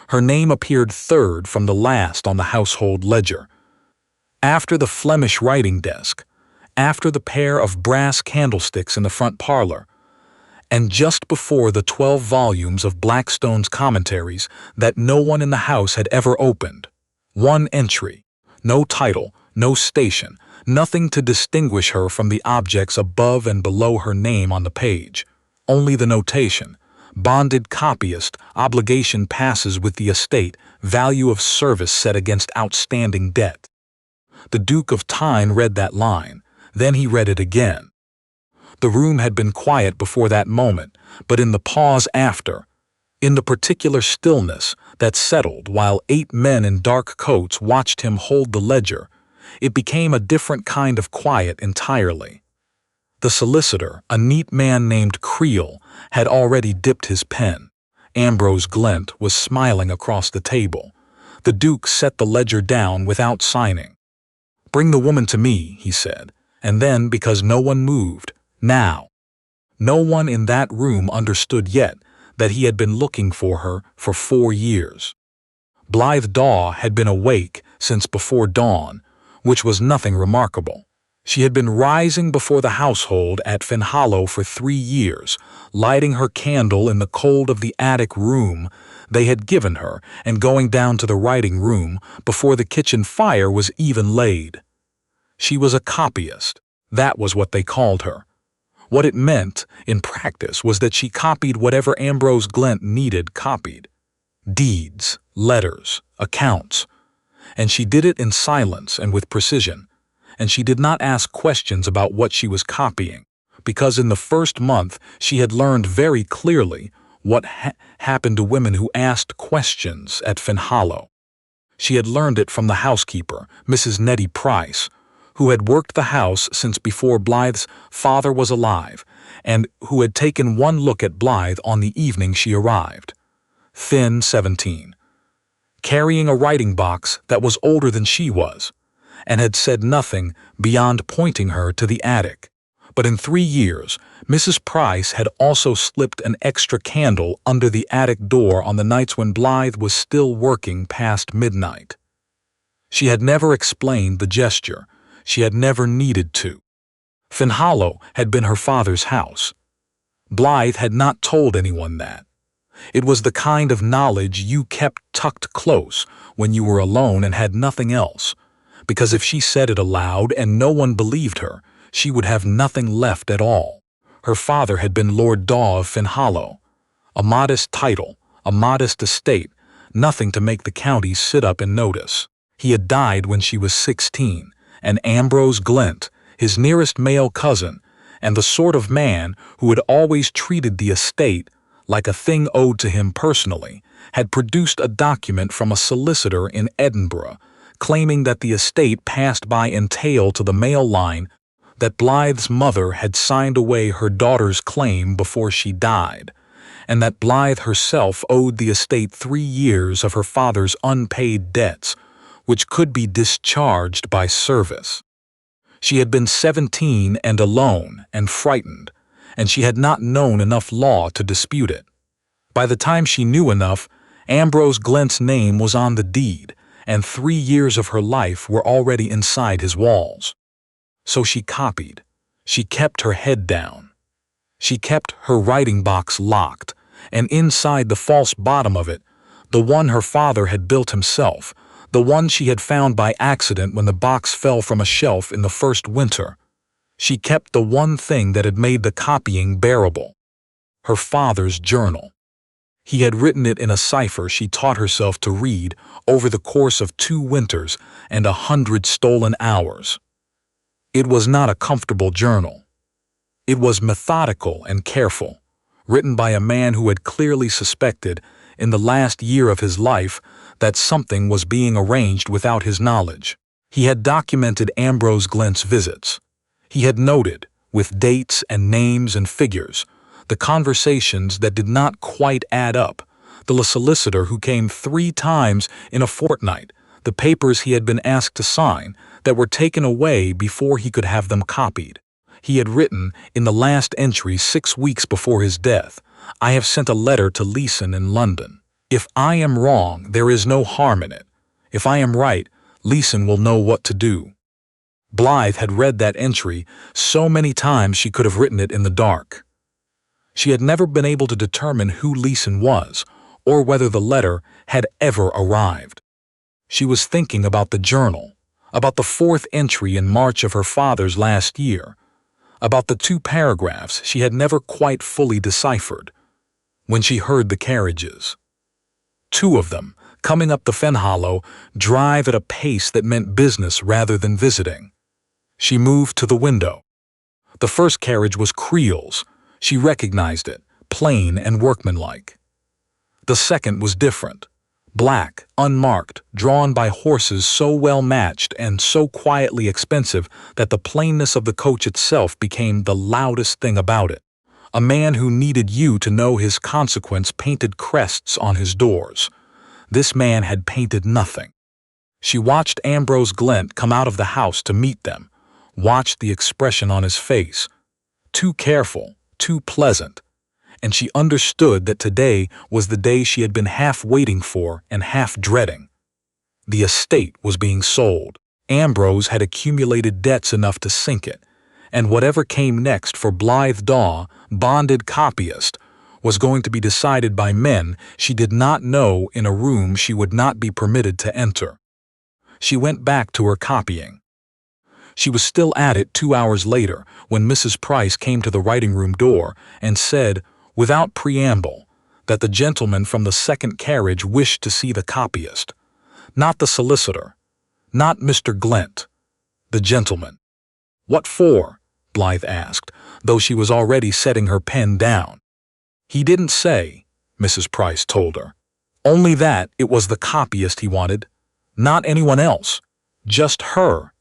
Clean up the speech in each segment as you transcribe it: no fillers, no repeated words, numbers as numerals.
Her name appeared third from the last on the household ledger. After the Flemish writing desk, after the pair of brass candlesticks in the front parlor, and just before the 12 volumes of Blackstone's commentaries that no one in the house had ever opened. One entry, no title, no station, nothing to distinguish her from the objects above and below her name on the page. Only the notation, bonded copyist, obligation passes with the estate, value of service set against outstanding debt. The Duke of Tyne read that line, then he read it again. The room had been quiet before that moment, but in the pause after, in the particular stillness that settled while 8 men in dark coats watched him hold the ledger, it became a different kind of quiet entirely. The solicitor, a neat man named Creel, had already dipped his pen. Ambrose Glent was smiling across the table. The Duke set the ledger down without signing. "Bring the woman to me," he said, and then, because no one moved, "Now." No one in that room understood yet that he had been looking for her for 4 years. Blythe Daw had been awake since before dawn, which was nothing remarkable. She had been rising before the household at Fenhollow for 3 years, lighting her candle in the cold of the attic room they had given her and going down to the writing room before the kitchen fire was even laid. She was a copyist. That was what they called her. What it meant, in practice, was that she copied whatever Ambrose Glent needed copied. Deeds, letters, accounts. And she did it in silence and with precision. And she did not ask questions about what she was copying, because in the first month she had learned very clearly what happened to women who asked questions at Fenhollow. She had learned it from the housekeeper, Mrs. Nettie Price, who had worked the house since before Blythe's father was alive, and who had taken one look at Blythe on the evening she arrived. Thin 17, carrying a writing box that was older than she was, and had said nothing beyond pointing her to the attic. But in 3 years, Mrs. Price had also slipped an extra candle under the attic door on the nights when Blythe was still working past midnight. She had never explained the gesture. She had never needed to. Fenhollow had been her father's house. Blythe had not told anyone that. It was the kind of knowledge you kept tucked close when you were alone and had nothing else, because if she said it aloud and no one believed her, she would have nothing left at all. Her father had been Lord Daw of Fenhollow. A modest title, a modest estate, nothing to make the county sit up and notice. He had died when she was 16, and Ambrose Glent, his nearest male cousin, and the sort of man who had always treated the estate like a thing owed to him personally, had produced a document from a solicitor in Edinburgh claiming that the estate passed by entail to the male line, that Blythe's mother had signed away her daughter's claim before she died, and that Blythe herself owed the estate 3 years of her father's unpaid debts, which could be discharged by service. She had been 17 and alone and frightened, and she had not known enough law to dispute it. By the time she knew enough, Ambrose Glent's name was on the deed, and 3 years of her life were already inside his walls. So she copied. She kept her head down. She kept her writing box locked, and inside the false bottom of it, the one her father had built himself, the one she had found by accident when the box fell from a shelf in the first winter, she kept the one thing that had made the copying bearable: her father's journal. He had written it in a cipher she taught herself to read over the course of 2 winters and 100 stolen hours. It was not a comfortable journal. It was methodical and careful, written by a man who had clearly suspected, in the last year of his life, that something was being arranged without his knowledge. He had documented Ambrose Glent's visits. He had noted, with dates and names and figures, the conversations that did not quite add up, the solicitor who came 3 times in a fortnight, the papers he had been asked to sign that were taken away before he could have them copied. He had written, in the last entry 6 weeks before his death, "I have sent a letter to Leeson in London." If I am wrong, there is no harm in it. If I am right, Leeson will know what to do. Blythe had read that entry so many times she could have written it in the dark. She had never been able to determine who Leeson was, or whether the letter had ever arrived. She was thinking about the journal, about the fourth entry in March of her father's last year, about the 2 paragraphs she had never quite fully deciphered, when she heard the carriages. 2 of them, coming up the Fenhollow, drive at a pace that meant business rather than visiting. She moved to the window. The first carriage was Creel's. She recognized it, plain and workmanlike. The second was different. Black, unmarked, drawn by horses so well matched and so quietly expensive that the plainness of the coach itself became the loudest thing about it. A man who needed you to know his consequence painted crests on his doors. This man had painted nothing. She watched Ambrose Glent come out of the house to meet them, watched the expression on his face. Too careful, too pleasant. And she understood that today was the day she had been half waiting for and half dreading. The estate was being sold. Ambrose had accumulated debts enough to sink it, and whatever came next for Blythe Daw, bonded copyist, was going to be decided by men she did not know in a room she would not be permitted to enter. She went back to her copying. She was still at it 2 hours later when Mrs. Price came to the writing-room door and said, without preamble, that the gentleman from the second carriage wished to see the copyist. Not the solicitor, not Mr. Glent, the gentleman. What for? Blythe asked, though she was already setting her pen down. He didn't say, Mrs. Price told her. Only that it was the copyist he wanted, not anyone else, just her.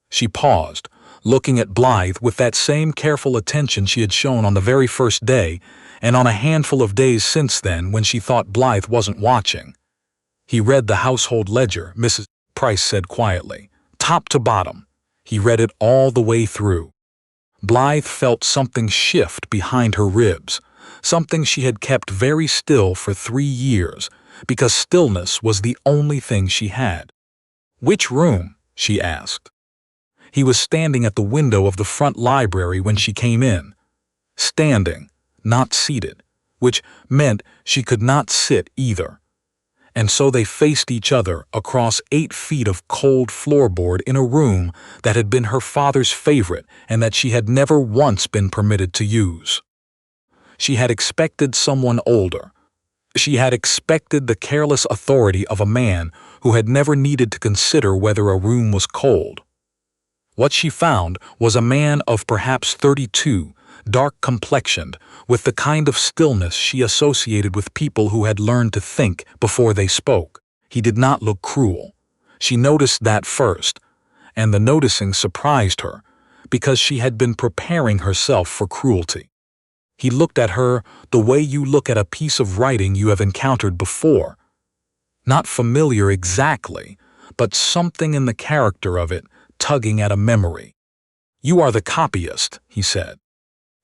She paused, looking at Blythe with that same careful attention she had shown on the very first day and on a handful of days since then when she thought Blythe wasn't watching. He read the household ledger, Mrs. Price said quietly, top to bottom. He read it all the way through. Blythe felt something shift behind her ribs, something she had kept very still for 3 years, because stillness was the only thing she had. Which room? She asked. He was standing at the window of the front library when she came in. Standing, not seated, which meant she could not sit either. And so they faced each other across 8 feet of cold floorboard in a room that had been her father's favorite and that she had never once been permitted to use. She had expected someone older. She had expected the careless authority of a man who had never needed to consider whether a room was cold. What she found was a man of perhaps 32, dark-complexioned, with the kind of stillness she associated with people who had learned to think before they spoke. He did not look cruel. She noticed that first, and the noticing surprised her, because she had been preparing herself for cruelty. He looked at her the way you look at a piece of writing you have encountered before. Not familiar exactly, but something in the character of it tugging at a memory. You are the copyist, he said.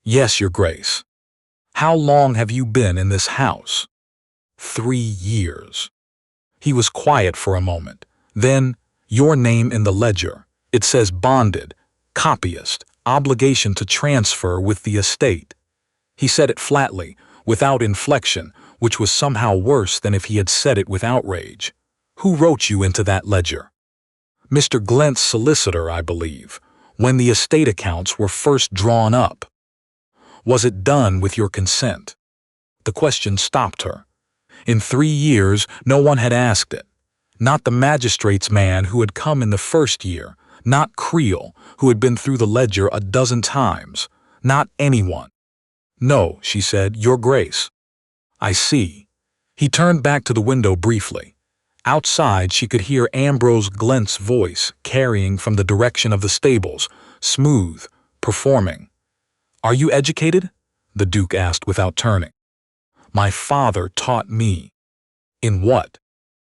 Yes, Your Grace. How long have you been in this house? 3 years. He was quiet for a moment. Then, your name in the ledger. It says bonded, copyist, obligation to transfer with the estate. He said it flatly, without inflection, which was somehow worse than if he had said it with outrage. Who wrote you into that ledger? Mr. Glent's solicitor, I believe, when the estate accounts were first drawn up. Was it done with your consent? The question stopped her. In 3 years, no one had asked it. Not the magistrate's man who had come in the first year, not Creel, who had been through the ledger a dozen times, not anyone. No, she said, Your Grace. I see. He turned back to the window briefly. Outside, she could hear Ambrose Glent's voice carrying from the direction of the stables, smooth, performing. Are you educated? The Duke asked without turning. My father taught me. In what?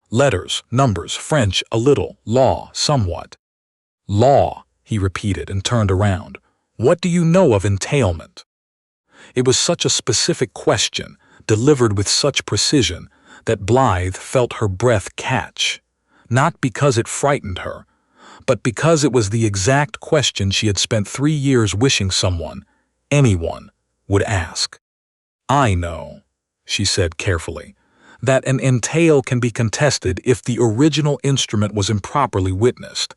Letters, numbers, French, a little, law, somewhat. Law, he repeated and turned around. What do you know of entailment? It was such a specific question, delivered with such precision, that Blythe felt her breath catch, not because it frightened her, but because it was the exact question she had spent 3 years wishing someone, anyone, would ask. "I know," she said carefully, "that an entail can be contested if the original instrument was improperly witnessed.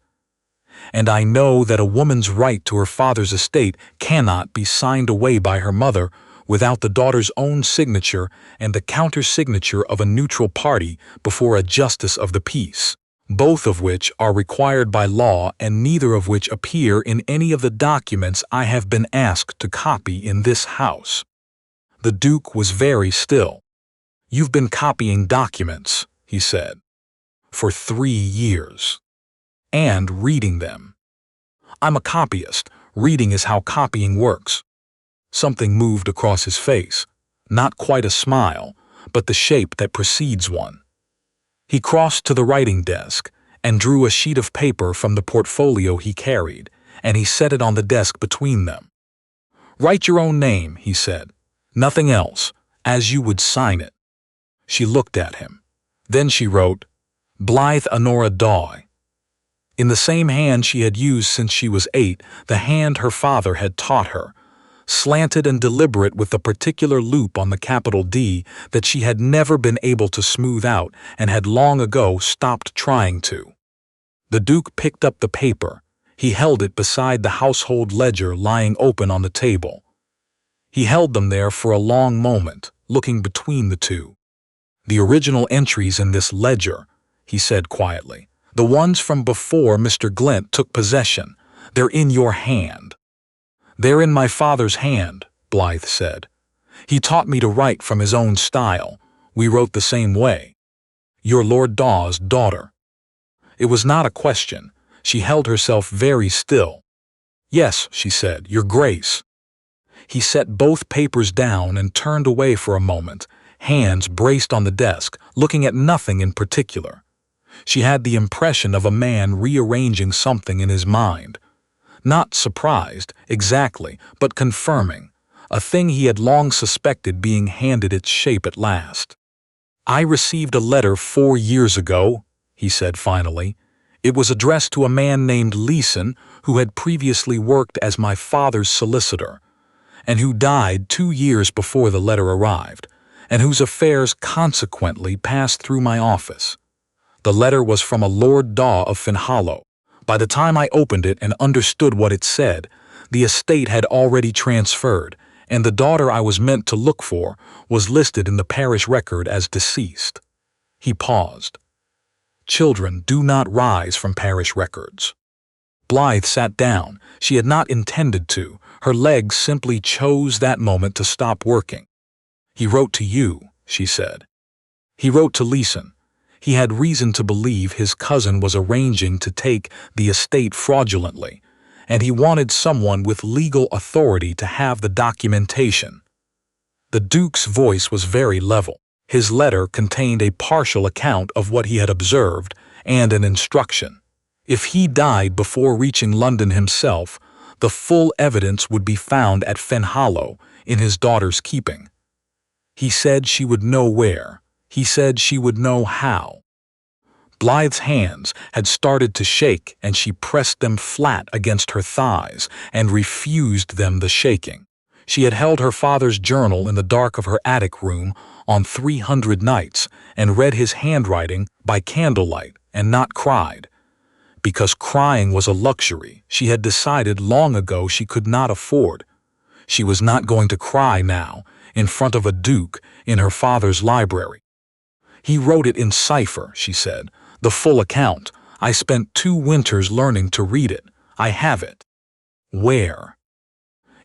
And I know that a woman's right to her father's estate cannot be signed away by her mother without the daughter's own signature and the counter-signature of a neutral party before a justice of the peace, both of which are required by law and neither of which appear in any of the documents I have been asked to copy in this house." The Duke was very still. "You've been copying documents," he said, "for 3 years. And reading them." "I'm a copyist. Reading is how copying works." Something moved across his face, not quite a smile, but the shape that precedes one. He crossed to the writing desk and drew a sheet of paper from the portfolio he carried, and he set it on the desk between them. "Write your own name," he said. "Nothing else, as you would sign it." She looked at him. Then she wrote, "Blythe Honora Doy." In the same hand she had used since she was 8, the hand her father had taught her, slanted and deliberate with the particular loop on the capital D that she had never been able to smooth out and had long ago stopped trying to. The Duke picked up the paper. He held it beside the household ledger lying open on the table. He held them there for a long moment, looking between the two. "The original entries in this ledger," he said quietly, "the ones from before Mr. Glent took possession, they're in your hand." "They're in my father's hand," Blythe said. "He taught me to write from his own style. We wrote the same way. You're Lord Dawes' daughter." It was not a question. She held herself very still. "Yes," she said, "Your Grace." He set both papers down and turned away for a moment, hands braced on the desk, looking at nothing in particular. She had the impression of a man rearranging something in his mind. Not surprised, exactly, but confirming, a thing he had long suspected being handed its shape at last. "I received a letter 4 years ago," he said finally. "It was addressed to a man named Leeson, who had previously worked as my father's solicitor, and who died 2 years before the letter arrived, and whose affairs consequently passed through my office. The letter was from a Lord Daw of Fenhollow. By the time I opened it and understood what it said, the estate had already transferred, and the daughter I was meant to look for was listed in the parish record as deceased." He paused. "Children do not rise from parish records." Blythe sat down. She had not intended to. Her legs simply chose that moment to stop working. "He wrote to you," she said. "He wrote to Leeson. He had reason to believe his cousin was arranging to take the estate fraudulently, and he wanted someone with legal authority to have the documentation." The Duke's voice was very level. His letter contained a partial account of what he had observed and an instruction. If he died before reaching London himself, the full evidence would be found at Fenhollow in his daughter's keeping. He said she would know where. He said she would know how. Blythe's hands had started to shake, and she pressed them flat against her thighs and refused them the shaking. She had held her father's journal in the dark of her attic room on 300 nights and read his handwriting by candlelight and not cried. Because crying was a luxury she had decided long ago she could not afford. She was not going to cry now, in front of a duke, in her father's library. "He wrote it in cipher," she said. "The full account. I spent 2 winters learning to read it. I have it." "Where?"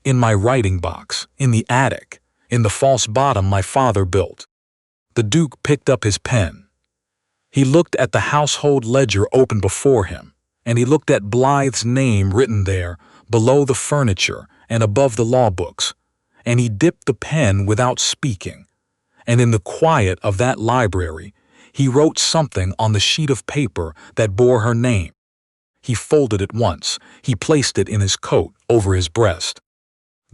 "In my writing box, in the attic, in the false bottom my father built." The Duke picked up his pen. He looked at the household ledger open before him, and he looked at Blythe's name written there, below the furniture and above the law books, and he dipped the pen without speaking, and in the quiet of that library he wrote something on the sheet of paper that bore her name. He folded it once. He placed it in his coat, over his breast.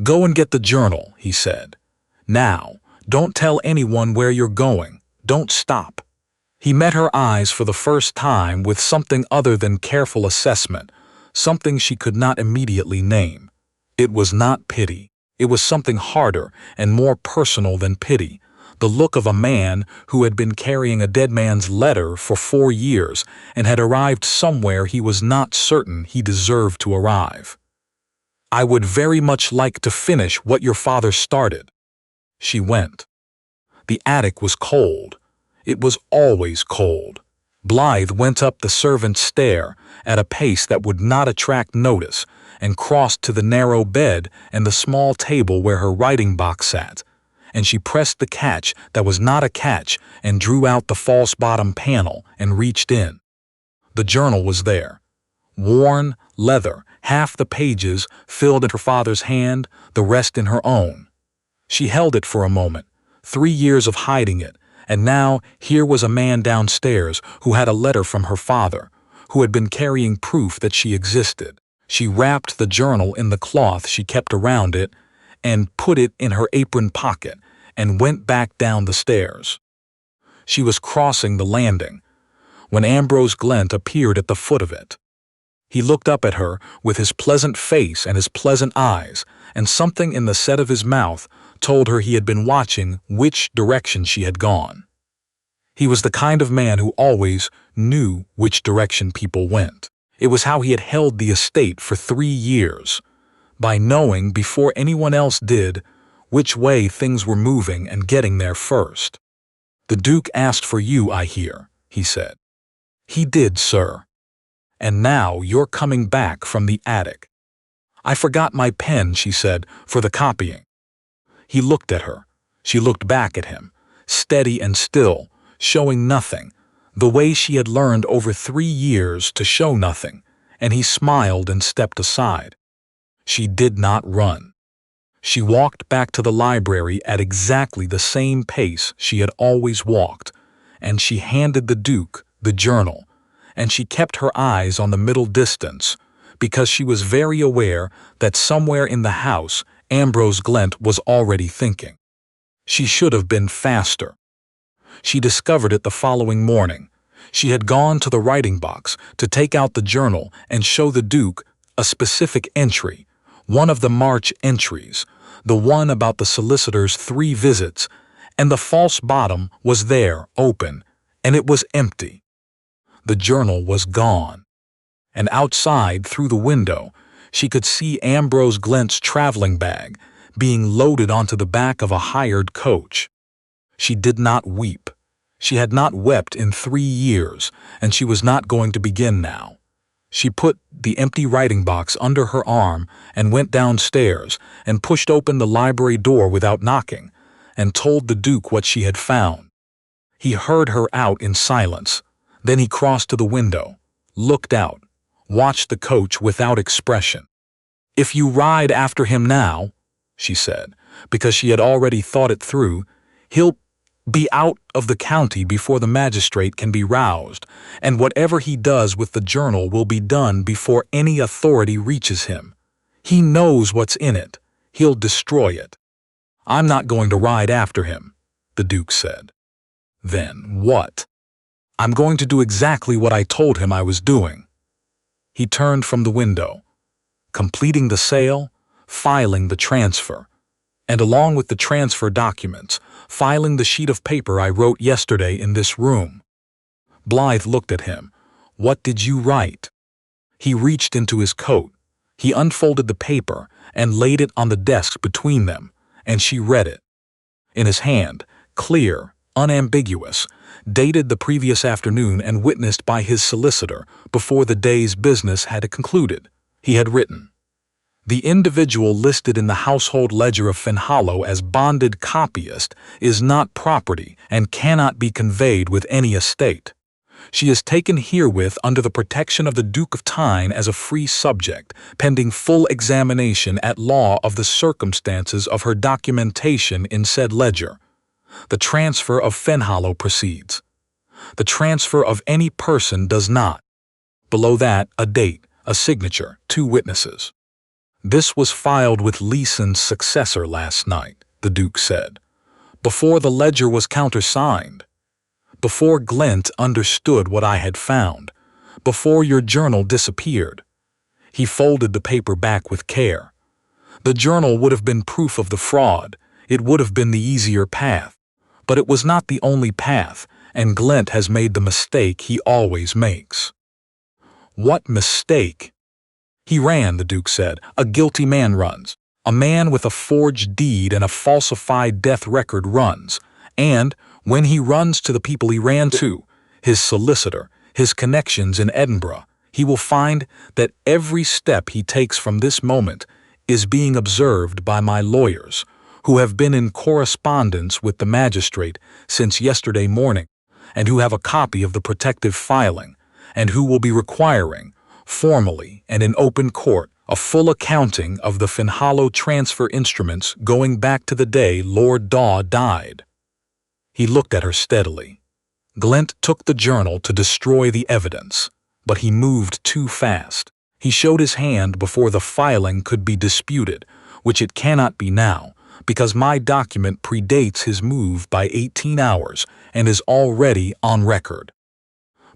"Go and get the journal," he said. "Now, don't tell anyone where you're going. Don't stop." He met her eyes for the first time with something other than careful assessment, something she could not immediately name. It was not pity. It was something harder and more personal than pity. The look of a man who had been carrying a dead man's letter for 4 years and had arrived somewhere he was not certain he deserved to arrive. "I would very much like to finish what your father started." She went. The attic was cold. It was always cold. Blythe went up the servant's stair at a pace that would not attract notice and crossed to the narrow bed and the small table where her writing box sat, and she pressed the catch that was not a catch and drew out the false bottom panel and reached in. The journal was there. Worn, leather, half the pages filled in her father's hand, the rest in her own. She held it for a moment, 3 years of hiding it, and now here was a man downstairs who had a letter from her father, who had been carrying proof that she existed. She wrapped the journal in the cloth she kept around it and put it in her apron pocket and went back down the stairs. She was crossing the landing when Ambrose Glent appeared at the foot of it. He looked up at her with his pleasant face and his pleasant eyes, and something in the set of his mouth told her he had been watching which direction she had gone. He was the kind of man who always knew which direction people went. It was how he had held the estate for 3 years, by knowing before anyone else did which way things were moving and getting there first. "The Duke asked for you, I hear," he said. "He did, sir. And now you're coming back from the attic." "I forgot my pen," she said, "for the copying." He looked at her. She looked back at him, steady and still, showing nothing, the way she had learned over 3 years to show nothing, and he smiled and stepped aside. She did not run. She walked back to the library at exactly the same pace she had always walked, and she handed the Duke the journal, and she kept her eyes on the middle distance, because she was very aware that somewhere in the house Ambrose Glent was already thinking. She should have been faster. She discovered it the following morning. She had gone to the writing box to take out the journal and show the Duke a specific entry, one of the March entries, the one about the solicitor's 3 visits, and the false bottom was there, open, and it was empty. The journal was gone. And outside, through the window, she could see Ambrose Glent's traveling bag being loaded onto the back of a hired coach. She did not weep. She had not wept in 3 years, and she was not going to begin now. She put the empty writing box under her arm and went downstairs and pushed open the library door without knocking and told the Duke what she had found. He heard her out in silence. Then he crossed to the window, looked out, watched the coach without expression. "If you ride after him now," she said, because she had already thought it through, "he'll be out of the county before the magistrate can be roused, and whatever he does with the journal will be done before any authority reaches him. He knows what's in it. He'll destroy it." "I'm not going to ride after him," the Duke said. "Then what?" "I'm going to do exactly what I told him I was doing." He turned from the window, completing the sale, filing the transfer, and along with the transfer documents, filing the sheet of paper I wrote yesterday in this room. Blythe looked at him. "What did you write?" He reached into his coat. He unfolded the paper and laid it on the desk between them, and she read it. In his hand, clear, unambiguous, dated the previous afternoon and witnessed by his solicitor before the day's business had concluded, he had written, "The individual listed in the household ledger of Fenhollow as bonded copyist is not property and cannot be conveyed with any estate. She is taken herewith under the protection of the Duke of Tyne as a free subject, pending full examination at law of the circumstances of her documentation in said ledger. The transfer of Fenhollow proceeds. The transfer of any person does not." Below that, a date, a signature, 2 witnesses. "This was filed with Leeson's successor last night," the Duke said, "before the ledger was countersigned." before Glint understood what I had found, before your journal disappeared. He folded the paper back with care. The journal would have been proof of the fraud. It would have been the easier path. But it was not the only path, and Glint has made the mistake he always makes. What mistake? He ran, the Duke said. A guilty man runs. A man with a forged deed and a falsified death record runs. And, when he runs to the people he ran to, his solicitor, his connections in Edinburgh, he will find that every step he takes from this moment is being observed by my lawyers, who have been in correspondence with the magistrate since yesterday morning, and who have a copy of the protective filing, and who will be requiring, formally and in open court, a full accounting of the Fenhollow transfer instruments going back to the day Lord Daw died. He looked at her steadily. Glint took the journal to destroy the evidence, but he moved too fast. He showed his hand before the filing could be disputed, which it cannot be now, because my document predates his move by 18 hours and is already on record.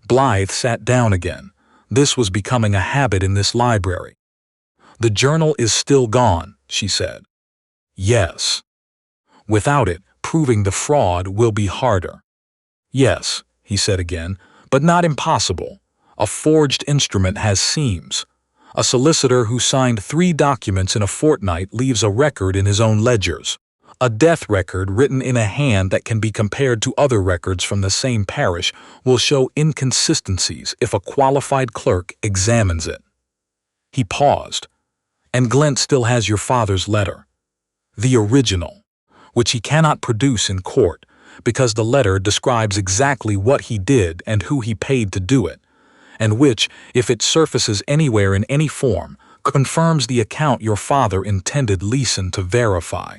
Blythe sat down again. This was becoming a habit in this library. The journal is still gone, she said. Yes. Without it, proving the fraud will be harder. Yes, he said again, but not impossible. A forged instrument has seams. A solicitor who signed 3 documents in a fortnight leaves a record in his own ledgers. A death record written in a hand that can be compared to other records from the same parish will show inconsistencies if a qualified clerk examines it. He paused. And Glint still has your father's letter. The original, which he cannot produce in court, because the letter describes exactly what he did and who he paid to do it, and which, if it surfaces anywhere in any form, confirms the account your father intended Leeson to verify.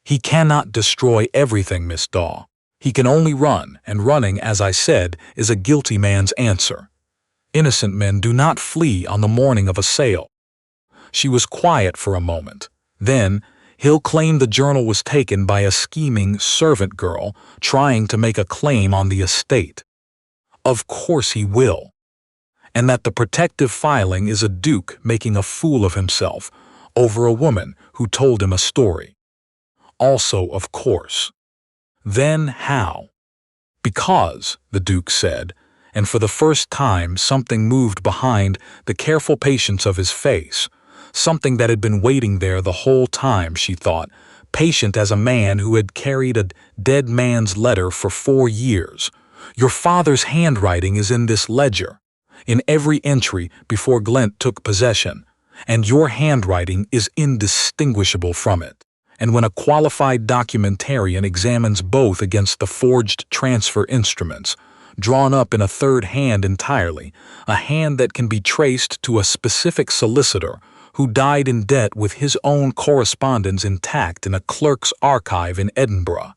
He cannot destroy everything, Miss Daw. He can only run, and running, as I said, is a guilty man's answer. Innocent men do not flee on the morning of a sale. She was quiet for a moment. Then, he'll claim the journal was taken by a scheming servant girl trying to make a claim on the estate. Of course he will. And that the protective filing is a duke making a fool of himself over a woman who told him a story. Also, of course. Then how? Because, the Duke said, and for the first time something moved behind the careful patience of his face, something that had been waiting there the whole time, she thought, patient as a man who had carried a dead man's letter for 4 years. Your father's handwriting is in this ledger, in every entry before Glint took possession, and your handwriting is indistinguishable from it. And when a qualified documentarian examines both against the forged transfer instruments, drawn up in a third hand entirely, a hand that can be traced to a specific solicitor who died in debt with his own correspondence intact in a clerk's archive in Edinburgh,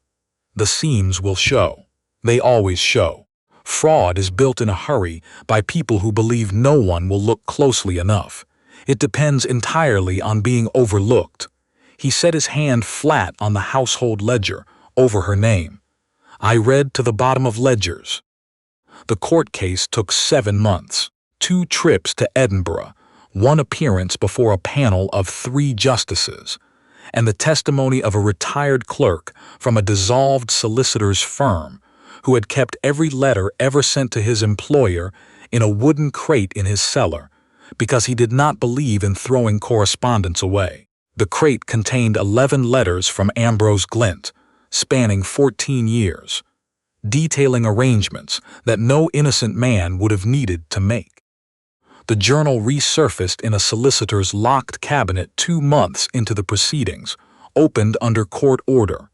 the seams will show. They always show. Fraud is built in a hurry by people who believe no one will look closely enough. It depends entirely on being overlooked. He set his hand flat on the household ledger over her name. I read to the bottom of ledgers. The court case took 7 months, 2 trips to Edinburgh, 1 appearance before a panel of 3 justices, and the testimony of a retired clerk from a dissolved solicitor's firm who had kept every letter ever sent to his employer in a wooden crate in his cellar because he did not believe in throwing correspondence away. The crate contained 11 letters from Ambrose Glint, spanning 14 years, detailing arrangements that no innocent man would have needed to make. The journal resurfaced in a solicitor's locked cabinet 2 months into the proceedings, opened under court order.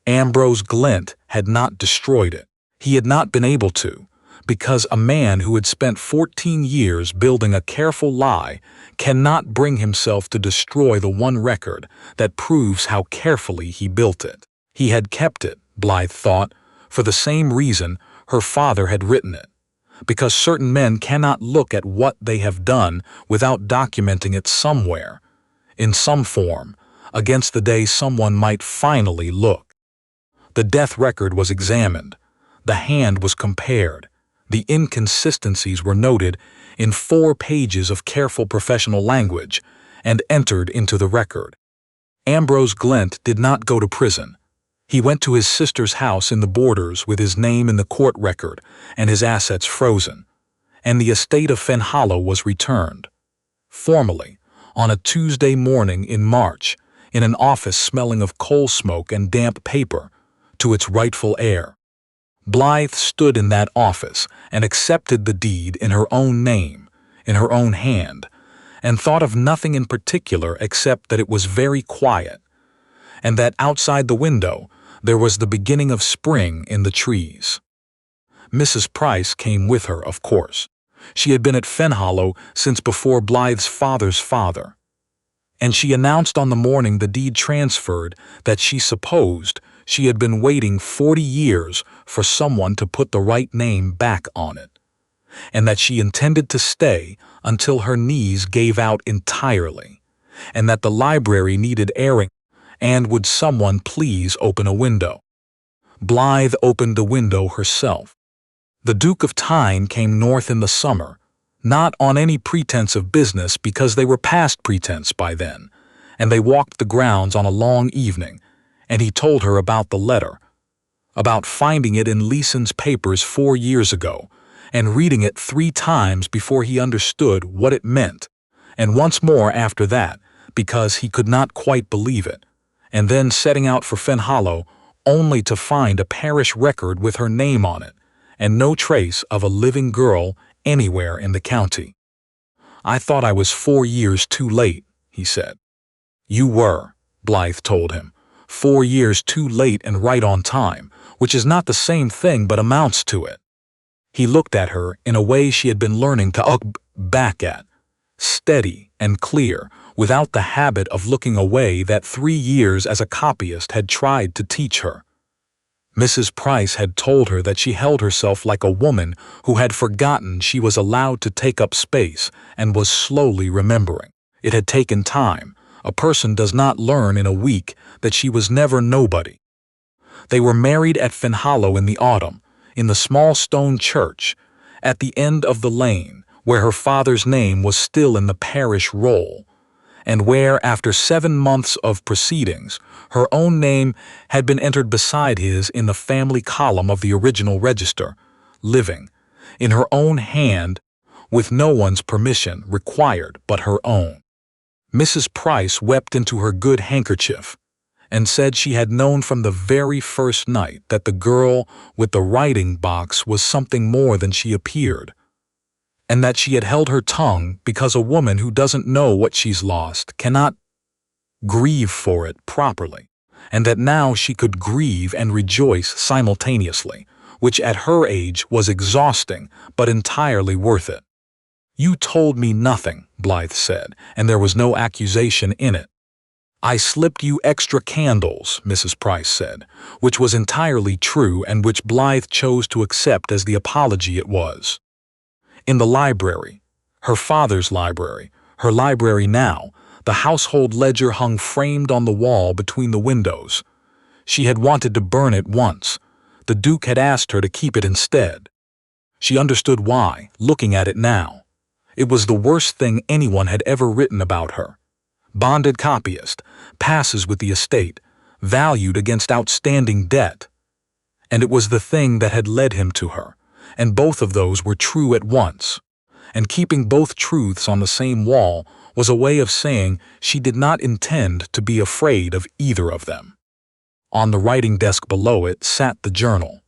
Ambrose Glint had not destroyed it. He had not been able to, because a man who had spent 14 years building a careful lie cannot bring himself to destroy the one record that proves how carefully he built it. He had kept it, Blythe thought, for the same reason her father had written it, because certain men cannot look at what they have done without documenting it somewhere, in some form, against the day someone might finally look. The death record was examined. The hand was compared. The inconsistencies were noted in 4 pages of careful professional language and entered into the record. Ambrose Glent did not go to prison. He went to his sister's house in the Borders with his name in the court record and his assets frozen, and the estate of Fenhollow was returned. Formally, on a Tuesday morning in March, in an office smelling of coal smoke and damp paper, to its rightful heir. Blythe stood in that office and accepted the deed in her own name, in her own hand, and thought of nothing in particular except that it was very quiet, and that outside the window there was the beginning of spring in the trees. Mrs. Price came with her, of course. She had been at Fenhollow since before Blythe's father's father, and she announced on the morning the deed transferred that she supposed she had been waiting 40 years for someone to put the right name back on it, and that she intended to stay until her knees gave out entirely, and that the library needed airing, and would someone please open a window. Blythe opened the window herself. The Duke of Tyne came north in the summer, not on any pretense of business because they were past pretense by then, and they walked the grounds on a long evening, and he told her about the letter, about finding it in Leeson's papers 4 years ago, and reading it 3 times before he understood what it meant, and once more after that, because he could not quite believe it, and then setting out for Fenhollow only to find a parish record with her name on it, and no trace of a living girl anywhere in the county. "I thought I was 4 years too late," he said. "You were," Blythe told him, 4 years too late and right on time, which is not the same thing but amounts to it. He looked at her in a way she had been learning to look back at, steady and clear, without the habit of looking away that 3 years as a copyist had tried to teach her. Mrs. Price had told her that she held herself like a woman who had forgotten she was allowed to take up space and was slowly remembering. It had taken time. A person does not learn in a week that she was never nobody. They were married at Fenhollow in the autumn, in the small stone church, at the end of the lane, where her father's name was still in the parish roll, and where, after 7 months of proceedings, her own name had been entered beside his in the family column of the original register, living, in her own hand, with no one's permission required but her own. Mrs. Price wept into her good handkerchief, and said she had known from the very first night that the girl with the writing box was something more than she appeared, and that she had held her tongue because a woman who doesn't know what she's lost cannot grieve for it properly, and that now she could grieve and rejoice simultaneously, which at her age was exhausting but entirely worth it. "You told me nothing," Blythe said, "and there was no accusation in it." "I slipped you extra candles," Mrs. Price said, which was entirely true and which Blythe chose to accept as the apology it was. In the library, her father's library, her library now, the household ledger hung framed on the wall between the windows. She had wanted to burn it once. The Duke had asked her to keep it instead. She understood why, looking at it now. It was the worst thing anyone had ever written about her. Bonded copyist, passes with the estate, valued against outstanding debt. And it was the thing that had led him to her, and both of those were true at once. And keeping both truths on the same wall was a way of saying she did not intend to be afraid of either of them. On the writing desk below it sat the journal,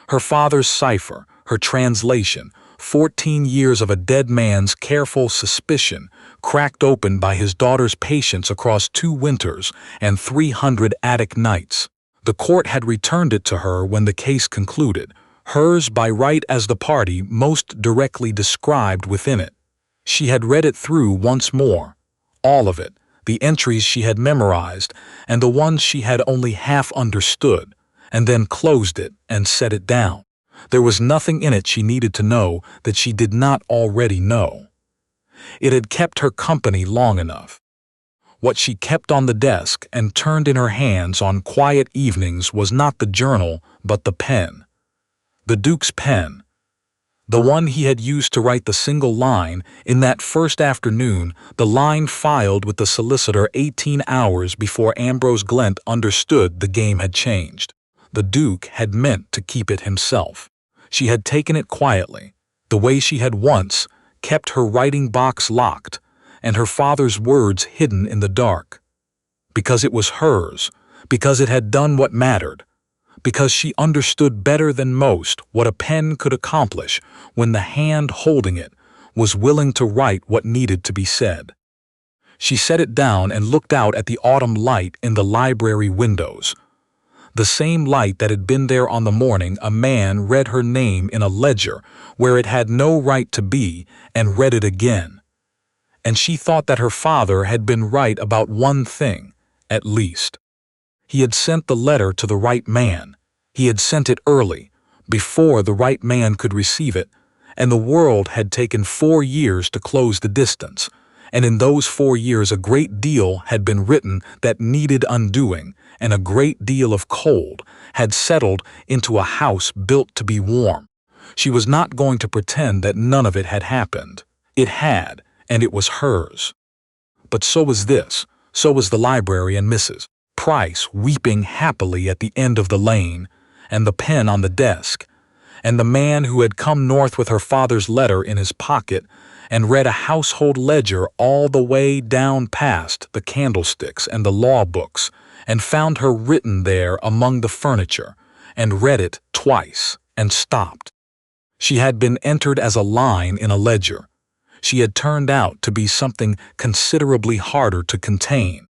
her father's cipher, her translation, 14 years of a dead man's careful suspicion, cracked open by his daughter's patience across 2 winters and 300 attic nights. The court had returned it to her when the case concluded, hers by right as the party most directly described within it. She had read it through once more, all of it, the entries she had memorized and the ones she had only half understood, and then closed it and set it down. There was nothing in it she needed to know that she did not already know. It had kept her company long enough. What she kept on the desk and turned in her hands on quiet evenings was not the journal but the pen. The Duke's pen, the one he had used to write the single line, in that first afternoon, the line filed with the solicitor 18 hours before Ambrose Glent understood the game had changed. The Duke had meant to keep it himself. She had taken it quietly, the way she had once kept her writing box locked and her father's words hidden in the dark. Because it was hers, because it had done what mattered, because she understood better than most what a pen could accomplish when the hand holding it was willing to write what needed to be said. She set it down and looked out at the autumn light in the library windows. The same light that had been there on the morning a man read her name in a ledger where it had no right to be and read it again. And she thought that her father had been right about one thing, at least. He had sent the letter to the right man. He had sent it early, before the right man could receive it, and the world had taken 4 years to close the distance, and in those 4 years a great deal had been written that needed undoing, and a great deal of cold had settled into a house built to be warm. She was not going to pretend that none of it had happened. It had, and it was hers. But so was this, so was the library and Mrs. Price weeping happily at the end of the lane, and the pen on the desk, and the man who had come north with her father's letter in his pocket and read a household ledger all the way down past the candlesticks and the law books, and found her written there among the furniture, and read it twice and stopped. She had been entered as a line in a ledger. She had turned out to be something considerably harder to contain.